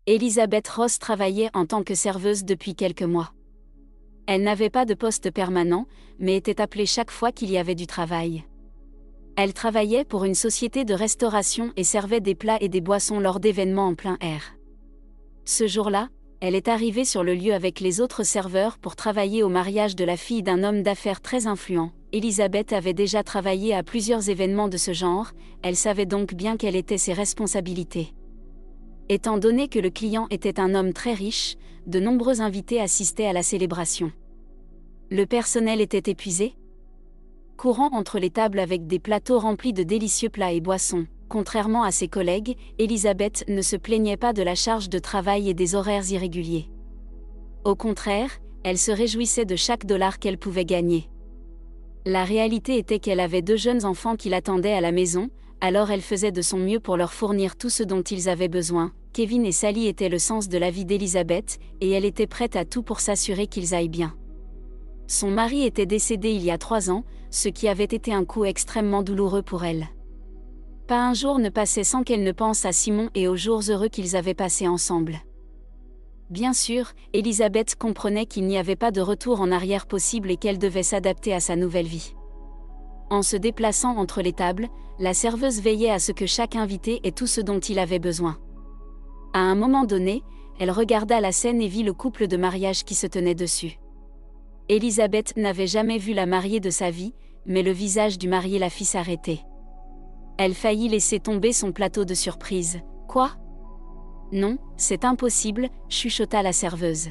Elisabeth Ross travaillait en tant que serveuse depuis quelques mois. Elle n'avait pas de poste permanent, mais était appelée chaque fois qu'il y avait du travail. Elle travaillait pour une société de restauration et servait des plats et des boissons lors d'événements en plein air. Ce jour-là, elle est arrivée sur le lieu avec les autres serveurs pour travailler au mariage de la fille d'un homme d'affaires très influent. Elisabeth avait déjà travaillé à plusieurs événements de ce genre, elle savait donc bien quelles étaient ses responsabilités. Étant donné que le client était un homme très riche, de nombreux invités assistaient à la célébration. Le personnel était épuisé, courant entre les tables avec des plateaux remplis de délicieux plats et boissons. Contrairement à ses collègues, Elisabeth ne se plaignait pas de la charge de travail et des horaires irréguliers. Au contraire, elle se réjouissait de chaque dollar qu'elle pouvait gagner. La réalité était qu'elle avait 2 jeunes enfants qui l'attendaient à la maison, alors elle faisait de son mieux pour leur fournir tout ce dont ils avaient besoin. Kevin et Sally étaient le sens de la vie d'Elisabeth, et elle était prête à tout pour s'assurer qu'ils aillent bien. Son mari était décédé il y a 3 ans, ce qui avait été un coup extrêmement douloureux pour elle. Pas un jour ne passait sans qu'elle ne pense à Simon et aux jours heureux qu'ils avaient passés ensemble. Bien sûr, Elisabeth comprenait qu'il n'y avait pas de retour en arrière possible et qu'elle devait s'adapter à sa nouvelle vie. En se déplaçant entre les tables, la serveuse veillait à ce que chaque invité ait tout ce dont il avait besoin. À un moment donné, elle regarda la scène et vit le couple de mariage qui se tenait dessus. Elisabeth n'avait jamais vu la mariée de sa vie, mais le visage du marié la fit s'arrêter. Elle faillit laisser tomber son plateau de surprise. « Quoi ? Non, c'est impossible », chuchota la serveuse.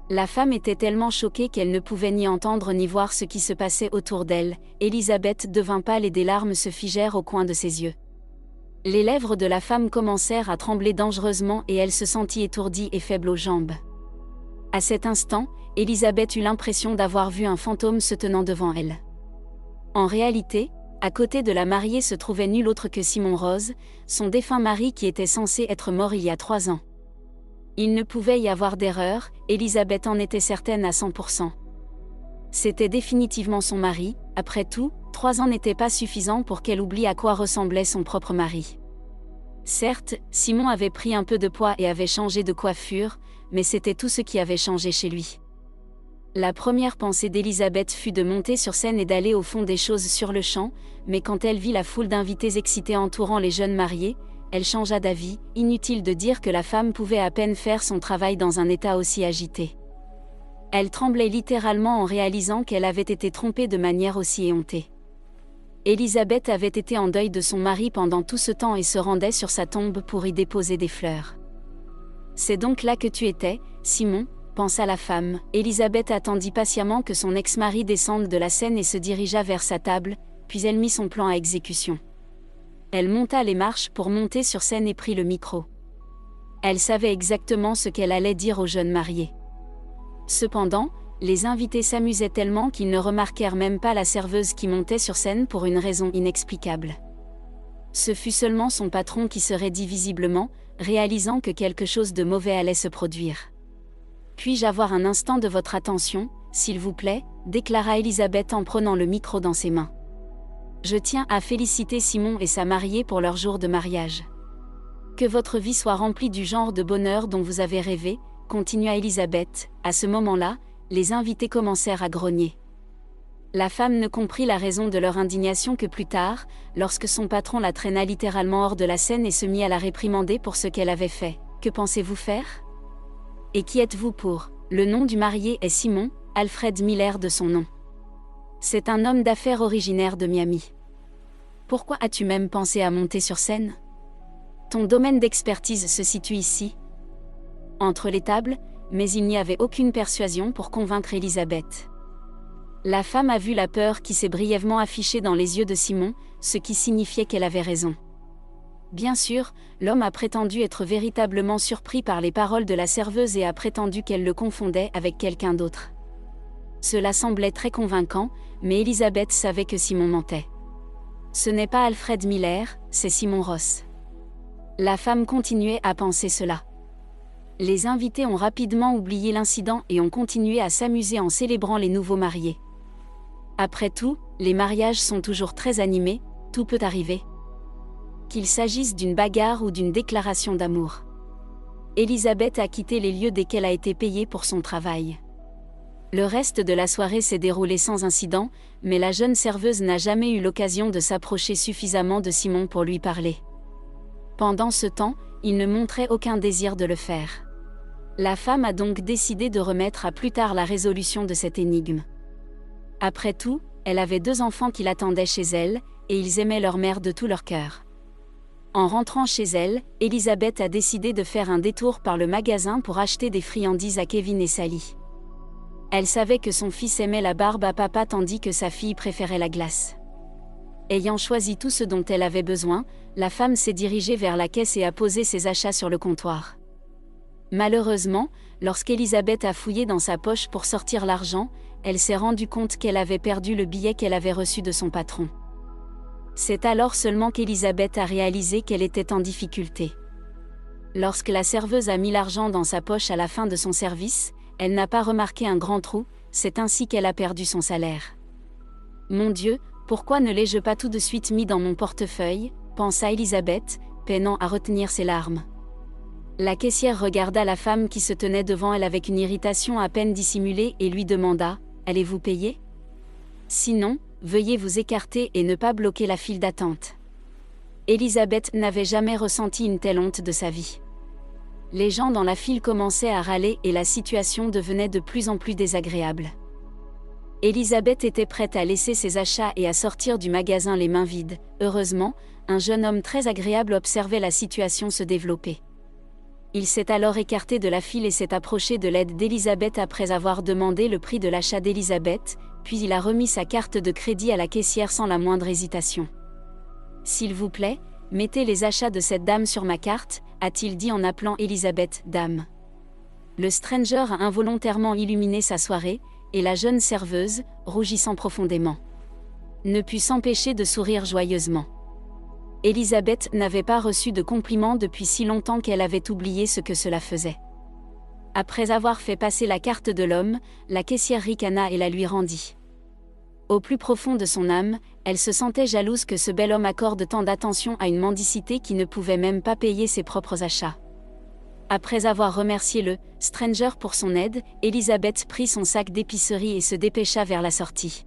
La femme était tellement choquée qu'elle ne pouvait ni entendre ni voir ce qui se passait autour d'elle. Elisabeth devint pâle et des larmes se figèrent au coin de ses yeux. Les lèvres de la femme commencèrent à trembler dangereusement et elle se sentit étourdie et faible aux jambes. À cet instant, Elisabeth eut l'impression d'avoir vu un fantôme se tenant devant elle. En réalité, à côté de la mariée se trouvait nul autre que Simon Rose, son défunt mari qui était censé être mort il y a 3 ans. Il ne pouvait y avoir d'erreur, Elisabeth en était certaine à 100%. C'était définitivement son mari, après tout, 3 ans n'étaient pas suffisants pour qu'elle oublie à quoi ressemblait son propre mari. Certes, Simon avait pris un peu de poids et avait changé de coiffure, mais c'était tout ce qui avait changé chez lui. La première pensée d'Elisabeth fut de monter sur scène et d'aller au fond des choses sur le champ, mais quand elle vit la foule d'invités excités entourant les jeunes mariés, elle changea d'avis. Inutile de dire que la femme pouvait à peine faire son travail dans un état aussi agité. Elle tremblait littéralement en réalisant qu'elle avait été trompée de manière aussi éhontée. Elisabeth avait été en deuil de son mari pendant tout ce temps et se rendait sur sa tombe pour y déposer des fleurs. « C'est donc là que tu étais, Simon ?» pensa la femme. Elisabeth attendit patiemment que son ex-mari descende de la scène et se dirigea vers sa table, puis elle mit son plan à exécution. Elle monta les marches pour monter sur scène et prit le micro. Elle savait exactement ce qu'elle allait dire aux jeunes mariés. Cependant, les invités s'amusaient tellement qu'ils ne remarquèrent même pas la serveuse qui montait sur scène pour une raison inexplicable. Ce fut seulement son patron qui se raidit visiblement, réalisant que quelque chose de mauvais allait se produire. « Puis-je avoir un instant de votre attention, s'il vous plaît » déclara Elisabeth en prenant le micro dans ses mains. « Je tiens à féliciter Simon et sa mariée pour leur jour de mariage. Que votre vie soit remplie du genre de bonheur dont vous avez rêvé » continua Elisabeth. À ce moment-là, les invités commencèrent à grogner. La femme ne comprit la raison de leur indignation que plus tard, lorsque son patron la traîna littéralement hors de la scène et se mit à la réprimander pour ce qu'elle avait fait. « Que pensez-vous faire ? Et qui êtes-vous pour ?» Le nom du marié est Simon, Alfred Miller de son nom. C'est un homme d'affaires originaire de Miami. Pourquoi as-tu même pensé à monter sur scène ? Ton domaine d'expertise se situe ici. Entre les tables, mais il n'y avait aucune persuasion pour convaincre Elisabeth. La femme a vu la peur qui s'est brièvement affichée dans les yeux de Simon, ce qui signifiait qu'elle avait raison. Bien sûr, l'homme a prétendu être véritablement surpris par les paroles de la serveuse et a prétendu qu'elle le confondait avec quelqu'un d'autre. Cela semblait très convaincant, mais Elisabeth savait que Simon mentait. Ce n'est pas Alfred Miller, c'est Simon Ross. La femme continuait à penser cela. Les invités ont rapidement oublié l'incident et ont continué à s'amuser en célébrant les nouveaux mariés. Après tout, les mariages sont toujours très animés, tout peut arriver. Qu'il s'agisse d'une bagarre ou d'une déclaration d'amour. Elisabeth a quitté les lieux dès qu'elle a été payée pour son travail. Le reste de la soirée s'est déroulé sans incident, mais la jeune serveuse n'a jamais eu l'occasion de s'approcher suffisamment de Simon pour lui parler. Pendant ce temps, il ne montrait aucun désir de le faire. La femme a donc décidé de remettre à plus tard la résolution de cette énigme. Après tout, elle avait 2 enfants qui l'attendaient chez elle, et ils aimaient leur mère de tout leur cœur. En rentrant chez elle, Elisabeth a décidé de faire un détour par le magasin pour acheter des friandises à Kevin et Sally. Elle savait que son fils aimait la barbe à papa tandis que sa fille préférait la glace. Ayant choisi tout ce dont elle avait besoin, la femme s'est dirigée vers la caisse et a posé ses achats sur le comptoir. Malheureusement, lorsqu'Elisabeth a fouillé dans sa poche pour sortir l'argent, elle s'est rendue compte qu'elle avait perdu le billet qu'elle avait reçu de son patron. C'est alors seulement qu'Elisabeth a réalisé qu'elle était en difficulté. Lorsque la serveuse a mis l'argent dans sa poche à la fin de son service, elle n'a pas remarqué un grand trou, c'est ainsi qu'elle a perdu son salaire. « Mon Dieu, pourquoi ne l'ai-je pas tout de suite mis dans mon portefeuille ?» pensa Elisabeth, peinant à retenir ses larmes. La caissière regarda la femme qui se tenait devant elle avec une irritation à peine dissimulée et lui demanda « Allez-vous payer ? Sinon, veuillez vous écarter et ne pas bloquer la file d'attente. » Elisabeth n'avait jamais ressenti une telle honte de sa vie. Les gens dans la file commençaient à râler et la situation devenait de plus en plus désagréable. Elisabeth était prête à laisser ses achats et à sortir du magasin les mains vides. Heureusement, un jeune homme très agréable observait la situation se développer. Il s'est alors écarté de la file et s'est approché de l'aide d'Elisabeth après avoir demandé le prix de l'achat d'Elisabeth, puis il a remis sa carte de crédit à la caissière sans la moindre hésitation. « S'il vous plaît, mettez les achats de cette dame sur ma carte », a-t-il dit en appelant Elisabeth « dame ». Le stranger a involontairement illuminé sa soirée, et la jeune serveuse, rougissant profondément, ne put s'empêcher de sourire joyeusement. Elisabeth n'avait pas reçu de compliments depuis si longtemps qu'elle avait oublié ce que cela faisait. Après avoir fait passer la carte de l'homme, la caissière ricana et la lui rendit. Au plus profond de son âme, elle se sentait jalouse que ce bel homme accorde tant d'attention à une mendicité qui ne pouvait même pas payer ses propres achats. Après avoir remercié le stranger pour son aide, Elisabeth prit son sac d'épicerie et se dépêcha vers la sortie.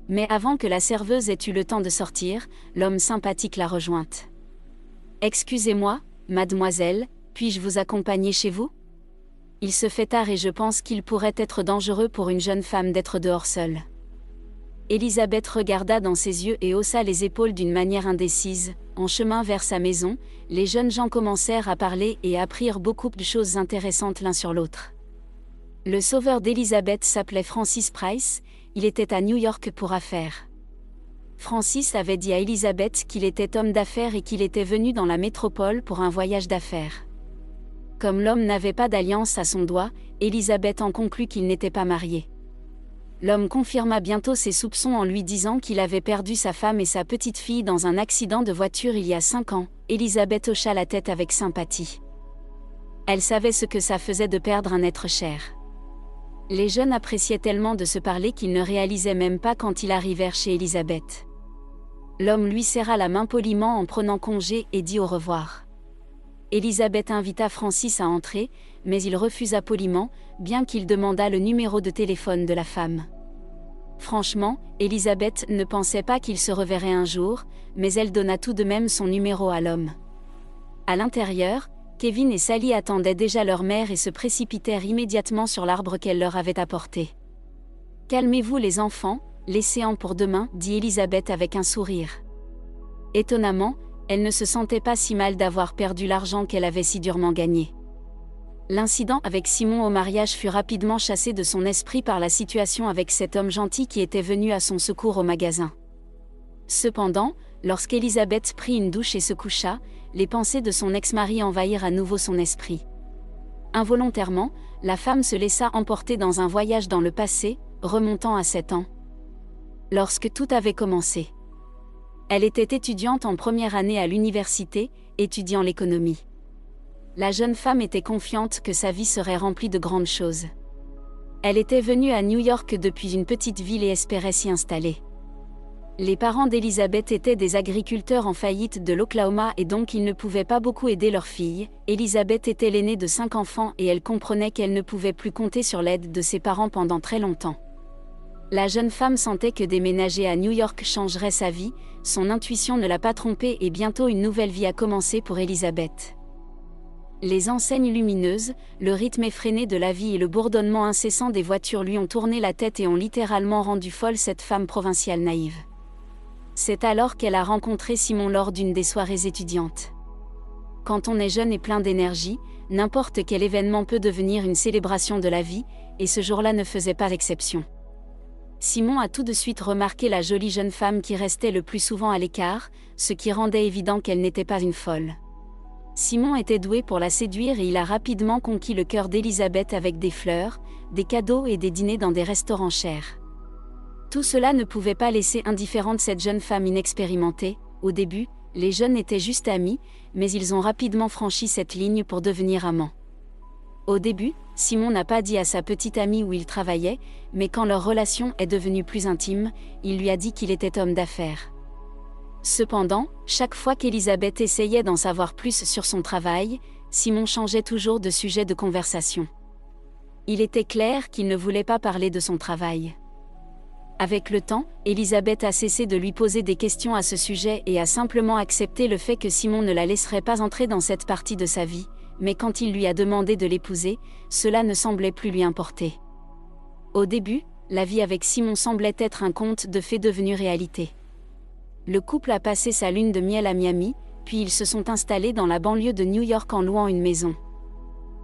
Mais avant que la serveuse ait eu le temps de sortir, l'homme sympathique l'a rejointe. « Excusez-moi, mademoiselle, puis-je vous accompagner chez vous ? Il se fait tard et je pense qu'il pourrait être dangereux pour une jeune femme d'être dehors seule. » Elisabeth regarda dans ses yeux et haussa les épaules d'une manière indécise. En chemin vers sa maison, les jeunes gens commencèrent à parler et apprirent beaucoup de choses intéressantes l'un sur l'autre. Le sauveur d'Elisabeth s'appelait Francis Price, il était à New York pour affaires. Francis avait dit à Elisabeth qu'il était homme d'affaires et qu'il était venu dans la métropole pour un voyage d'affaires. Comme l'homme n'avait pas d'alliance à son doigt, Elisabeth en conclut qu'il n'était pas marié. L'homme confirma bientôt ses soupçons en lui disant qu'il avait perdu sa femme et sa petite-fille dans un accident de voiture il y a 5 ans. Elisabeth hocha la tête avec sympathie. Elle savait ce que ça faisait de perdre un être cher. Les jeunes appréciaient tellement de se parler qu'ils ne réalisaient même pas quand ils arrivèrent chez Elisabeth. L'homme lui serra la main poliment en prenant congé et dit au revoir. Elisabeth invita Francis à entrer, mais il refusa poliment, bien qu'il demandât le numéro de téléphone de la femme. Franchement, Elisabeth ne pensait pas qu'il se reverrait un jour, mais elle donna tout de même son numéro à l'homme. À l'intérieur, Kevin et Sally attendaient déjà leur mère et se précipitèrent immédiatement sur l'arbre qu'elle leur avait apporté. « Calmez-vous les enfants, laissez-en pour demain, » dit Elisabeth avec un sourire. Étonnamment, elle ne se sentait pas si mal d'avoir perdu l'argent qu'elle avait si durement gagné. L'incident avec Simon au mariage fut rapidement chassé de son esprit par la situation avec cet homme gentil qui était venu à son secours au magasin. Cependant, lorsqu'Elisabeth prit une douche et se coucha, les pensées de son ex-mari envahirent à nouveau son esprit. Involontairement, la femme se laissa emporter dans un voyage dans le passé, remontant à 7 ans. Lorsque tout avait commencé. Elle était étudiante en première année à l'université, étudiant l'économie. La jeune femme était confiante que sa vie serait remplie de grandes choses. Elle était venue à New York depuis une petite ville et espérait s'y installer. Les parents d'Elizabeth étaient des agriculteurs en faillite de l'Oklahoma et donc ils ne pouvaient pas beaucoup aider leur fille. Elizabeth était l'aînée de 5 enfants et elle comprenait qu'elle ne pouvait plus compter sur l'aide de ses parents pendant très longtemps. La jeune femme sentait que déménager à New York changerait sa vie, son intuition ne l'a pas trompée et bientôt une nouvelle vie a commencé pour Elizabeth. Les enseignes lumineuses, le rythme effréné de la vie et le bourdonnement incessant des voitures lui ont tourné la tête et ont littéralement rendu folle cette femme provinciale naïve. C'est alors qu'elle a rencontré Simon lors d'une des soirées étudiantes. Quand on est jeune et plein d'énergie, n'importe quel événement peut devenir une célébration de la vie, et ce jour-là ne faisait pas l'exception. Simon a tout de suite remarqué la jolie jeune femme qui restait le plus souvent à l'écart, ce qui rendait évident qu'elle n'était pas une folle. Simon était doué pour la séduire et il a rapidement conquis le cœur d'Elizabeth avec des fleurs, des cadeaux et des dîners dans des restaurants chers. Tout cela ne pouvait pas laisser indifférente cette jeune femme inexpérimentée. Au début, les jeunes étaient juste amis, mais ils ont rapidement franchi cette ligne pour devenir amants. Au début, Simon n'a pas dit à sa petite amie où il travaillait, mais quand leur relation est devenue plus intime, il lui a dit qu'il était homme d'affaires. Cependant, chaque fois qu'Elizabeth essayait d'en savoir plus sur son travail, Simon changeait toujours de sujet de conversation. Il était clair qu'il ne voulait pas parler de son travail. Avec le temps, Elizabeth a cessé de lui poser des questions à ce sujet et a simplement accepté le fait que Simon ne la laisserait pas entrer dans cette partie de sa vie, mais quand il lui a demandé de l'épouser, cela ne semblait plus lui importer. Au début, la vie avec Simon semblait être un conte de fées devenu réalité. Le couple a passé sa lune de miel à Miami, puis ils se sont installés dans la banlieue de New York en louant une maison.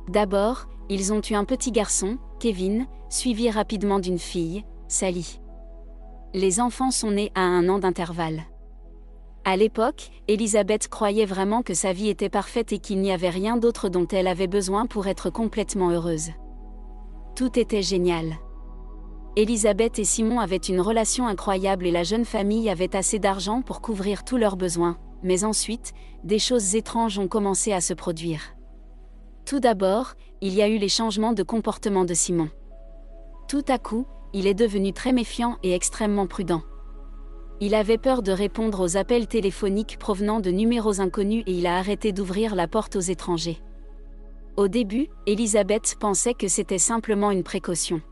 D'abord, ils ont eu un petit garçon, Kevin, suivi rapidement d'une fille, Sally. Les enfants sont nés à 1 an d'intervalle. À l'époque, Elizabeth croyait vraiment que sa vie était parfaite et qu'il n'y avait rien d'autre dont elle avait besoin pour être complètement heureuse. Tout était génial. Elizabeth et Simon avaient une relation incroyable et la jeune famille avait assez d'argent pour couvrir tous leurs besoins, mais ensuite, des choses étranges ont commencé à se produire. Tout d'abord, il y a eu les changements de comportement de Simon. Tout à coup, il est devenu très méfiant et extrêmement prudent. Il avait peur de répondre aux appels téléphoniques provenant de numéros inconnus et il a arrêté d'ouvrir la porte aux étrangers. Au début, Elizabeth pensait que c'était simplement une précaution.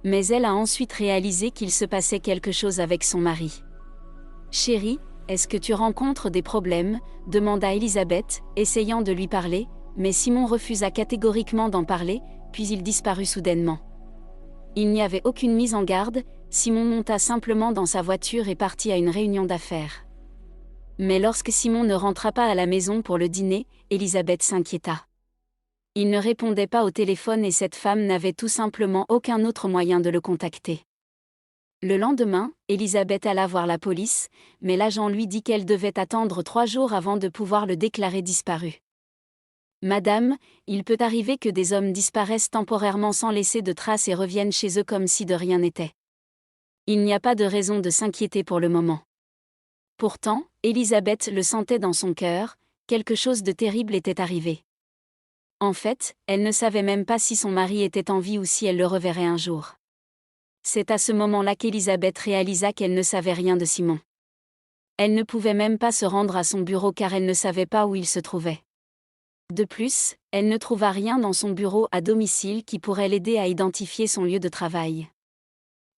Mais elle a ensuite réalisé qu'il se passait quelque chose avec son mari. « Chérie, est-ce que tu rencontres des problèmes ?» demanda Elizabeth, essayant de lui parler, mais Simon refusa catégoriquement d'en parler, puis il disparut soudainement. Il n'y avait aucune mise en garde, Simon monta simplement dans sa voiture et partit à une réunion d'affaires. Mais lorsque Simon ne rentra pas à la maison pour le dîner, Elizabeth s'inquiéta. Il ne répondait pas au téléphone et cette femme n'avait tout simplement aucun autre moyen de le contacter. Le lendemain, Elizabeth alla voir la police, mais l'agent lui dit qu'elle devait attendre 3 jours avant de pouvoir le déclarer disparu. « Madame, il peut arriver que des hommes disparaissent temporairement sans laisser de traces et reviennent chez eux comme si de rien n'était. Il n'y a pas de raison de s'inquiéter pour le moment. » Pourtant, Elizabeth le sentait dans son cœur, quelque chose de terrible était arrivé. En fait, elle ne savait même pas si son mari était en vie ou si elle le reverrait un jour. C'est à ce moment-là qu'Elizabeth réalisa qu'elle ne savait rien de Simon. Elle ne pouvait même pas se rendre à son bureau car elle ne savait pas où il se trouvait. De plus, elle ne trouva rien dans son bureau à domicile qui pourrait l'aider à identifier son lieu de travail.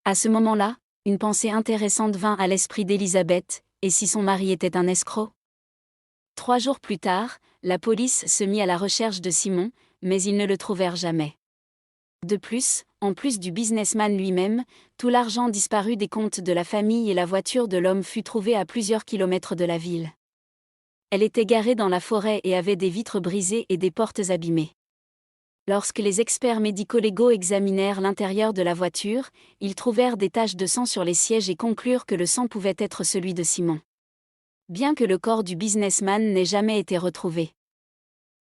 À ce moment-là, une pensée intéressante vint à l'esprit d'Elizabeth, et si son mari était un escroc ? 3 jours plus tard, la police se mit à la recherche de Simon, mais ils ne le trouvèrent jamais. De plus, en plus du businessman lui-même, tout l'argent disparut des comptes de la famille et la voiture de l'homme fut trouvée à plusieurs kilomètres de la ville. Elle était garée dans la forêt et avait des vitres brisées et des portes abîmées. Lorsque les experts médico-légaux examinèrent l'intérieur de la voiture, ils trouvèrent des taches de sang sur les sièges et conclurent que le sang pouvait être celui de Simon. Bien que le corps du businessman n'ait jamais été retrouvé.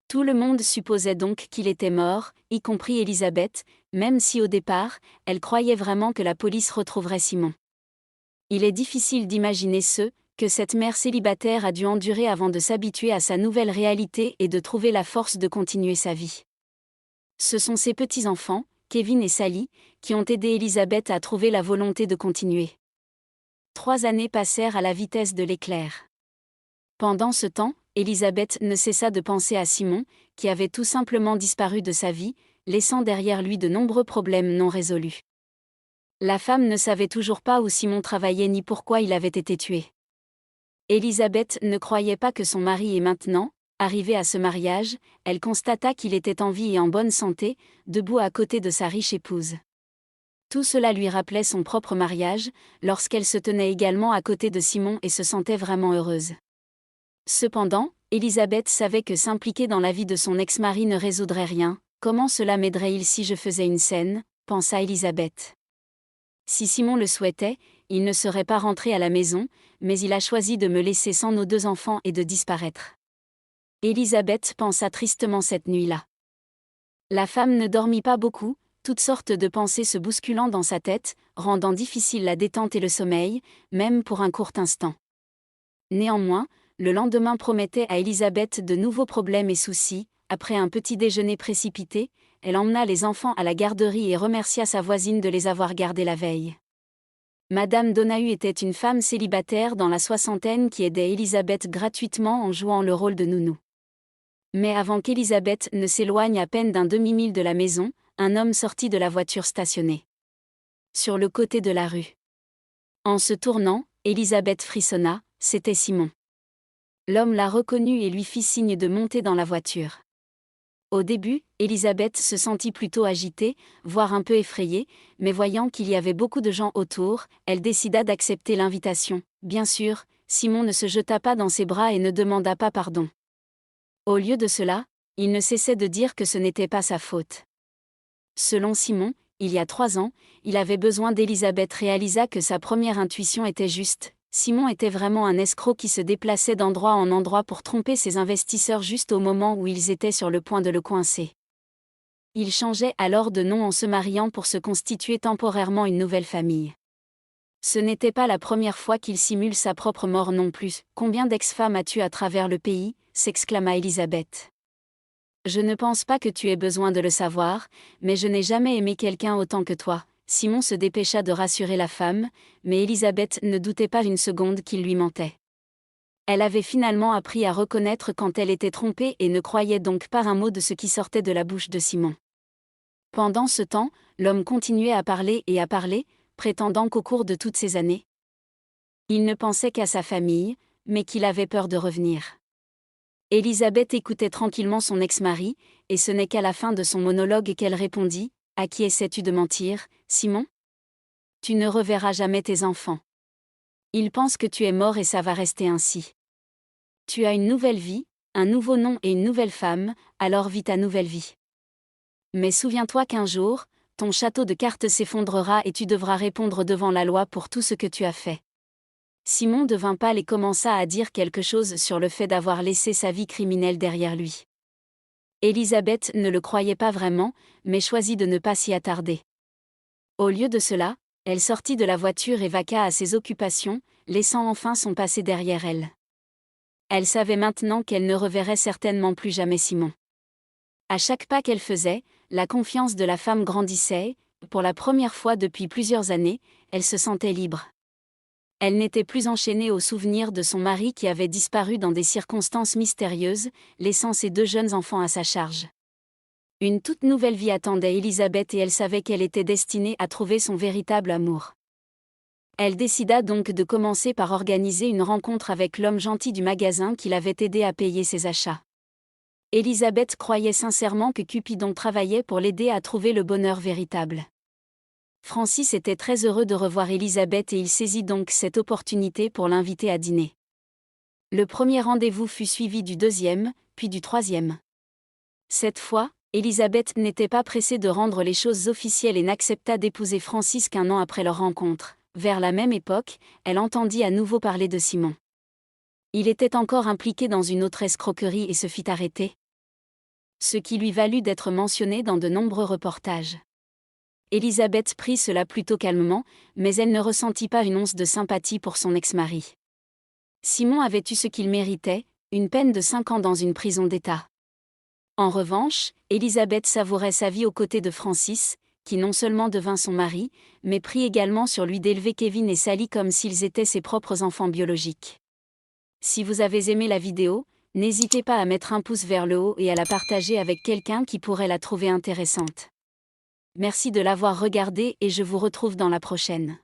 Tout le monde supposait donc qu'il était mort, y compris Elizabeth, même si au départ, elle croyait vraiment que la police retrouverait Simon. Il est difficile d'imaginer que cette mère célibataire a dû endurer avant de s'habituer à sa nouvelle réalité et de trouver la force de continuer sa vie. Ce sont ses petits-enfants, Kevin et Sally, qui ont aidé Elizabeth à trouver la volonté de continuer. 3 années passèrent à la vitesse de l'éclair. Pendant ce temps, Élisabeth ne cessa de penser à Simon, qui avait tout simplement disparu de sa vie, laissant derrière lui de nombreux problèmes non résolus. La femme ne savait toujours pas où Simon travaillait ni pourquoi il avait été tué. Élisabeth ne croyait pas que son mari et maintenant, arrivée à ce mariage, elle constata qu'il était en vie et en bonne santé, debout à côté de sa riche épouse. Tout cela lui rappelait son propre mariage, lorsqu'elle se tenait également à côté de Simon et se sentait vraiment heureuse. Cependant, Élisabeth savait que s'impliquer dans la vie de son ex-mari ne résoudrait rien. Comment cela m'aiderait-il si je faisais une scène, pensa Élisabeth. Si Simon le souhaitait, il ne serait pas rentré à la maison, mais il a choisi de me laisser sans nos 2 enfants et de disparaître. Élisabeth pensa tristement cette nuit-là. La femme ne dormit pas beaucoup, toutes sortes de pensées se bousculant dans sa tête, rendant difficile la détente et le sommeil, même pour un court instant. Néanmoins, le lendemain promettait à Élisabeth de nouveaux problèmes et soucis. Après un petit déjeuner précipité, elle emmena les enfants à la garderie et remercia sa voisine de les avoir gardés la veille. Madame Donahue était une femme célibataire dans la soixantaine qui aidait Élisabeth gratuitement en jouant le rôle de nounou. Mais avant qu'Élisabeth ne s'éloigne à peine d'un demi-mille de la maison, un homme sortit de la voiture stationnée sur le côté de la rue. En se tournant, Élisabeth frissonna, c'était Simon. L'homme la reconnut et lui fit signe de monter dans la voiture. Au début, Élisabeth se sentit plutôt agitée, voire un peu effrayée, mais voyant qu'il y avait beaucoup de gens autour, elle décida d'accepter l'invitation. Bien sûr, Simon ne se jeta pas dans ses bras et ne demanda pas pardon. Au lieu de cela, il ne cessait de dire que ce n'était pas sa faute. Selon Simon, il y a 3 ans, il avait besoin d'Élisabeth réalisa que sa première intuition était juste. Simon était vraiment un escroc qui se déplaçait d'endroit en endroit pour tromper ses investisseurs juste au moment où ils étaient sur le point de le coincer. Il changeait alors de nom en se mariant pour se constituer temporairement une nouvelle famille. Ce n'était pas la première fois qu'il simule sa propre mort non plus. Combien d'ex-femmes as-tu à travers le pays, s'exclama Élisabeth. Je ne pense pas que tu aies besoin de le savoir, mais je n'ai jamais aimé quelqu'un autant que toi. Simon se dépêcha de rassurer la femme, mais Élisabeth ne doutait pas une seconde qu'il lui mentait. Elle avait finalement appris à reconnaître quand elle était trompée et ne croyait donc pas un mot de ce qui sortait de la bouche de Simon. Pendant ce temps, l'homme continuait à parler, prétendant qu'au cours de toutes ces années, il ne pensait qu'à sa famille, mais qu'il avait peur de revenir. Élisabeth écoutait tranquillement son ex-mari, et ce n'est qu'à la fin de son monologue qu'elle répondit : « À qui essaies-tu de mentir, Simon ? Tu ne reverras jamais tes enfants. Ils pensent que tu es mort et ça va rester ainsi. Tu as une nouvelle vie, un nouveau nom et une nouvelle femme, alors vis ta nouvelle vie. Mais souviens-toi qu'un jour, ton château de cartes s'effondrera et tu devras répondre devant la loi pour tout ce que tu as fait. » Simon devint pâle et commença à dire quelque chose sur le fait d'avoir laissé sa vie criminelle derrière lui. Élisabeth ne le croyait pas vraiment, mais choisit de ne pas s'y attarder. Au lieu de cela, elle sortit de la voiture et vaqua à ses occupations, laissant enfin son passé derrière elle. Elle savait maintenant qu'elle ne reverrait certainement plus jamais Simon. À chaque pas qu'elle faisait, la confiance de la femme grandissait. Pour la première fois depuis plusieurs années, elle se sentait libre. Elle n'était plus enchaînée au souvenir de son mari qui avait disparu dans des circonstances mystérieuses, laissant ses 2 jeunes enfants à sa charge. Une toute nouvelle vie attendait Élisabeth et elle savait qu'elle était destinée à trouver son véritable amour. Elle décida donc de commencer par organiser une rencontre avec l'homme gentil du magasin qui l'avait aidé à payer ses achats. Élisabeth croyait sincèrement que Cupidon travaillait pour l'aider à trouver le bonheur véritable. Francis était très heureux de revoir Élisabeth et il saisit donc cette opportunité pour l'inviter à dîner. Le premier rendez-vous fut suivi du 2e, puis du 3e. Cette fois, Élisabeth n'était pas pressée de rendre les choses officielles et n'accepta d'épouser Francis qu'1 an après leur rencontre. Vers la même époque, elle entendit à nouveau parler de Simon. Il était encore impliqué dans une autre escroquerie et se fit arrêter. Ce qui lui valut d'être mentionné dans de nombreux reportages. Élisabeth prit cela plutôt calmement, mais elle ne ressentit pas une once de sympathie pour son ex-mari. Simon avait eu ce qu'il méritait, une peine de 5 ans dans une prison d'État. En revanche, Élisabeth savourait sa vie aux côtés de Francis, qui non seulement devint son mari, mais prit également sur lui d'élever Kevin et Sally comme s'ils étaient ses propres enfants biologiques. Si vous avez aimé la vidéo, n'hésitez pas à mettre un pouce vers le haut et à la partager avec quelqu'un qui pourrait la trouver intéressante. Merci de l'avoir regardée et je vous retrouve dans la prochaine.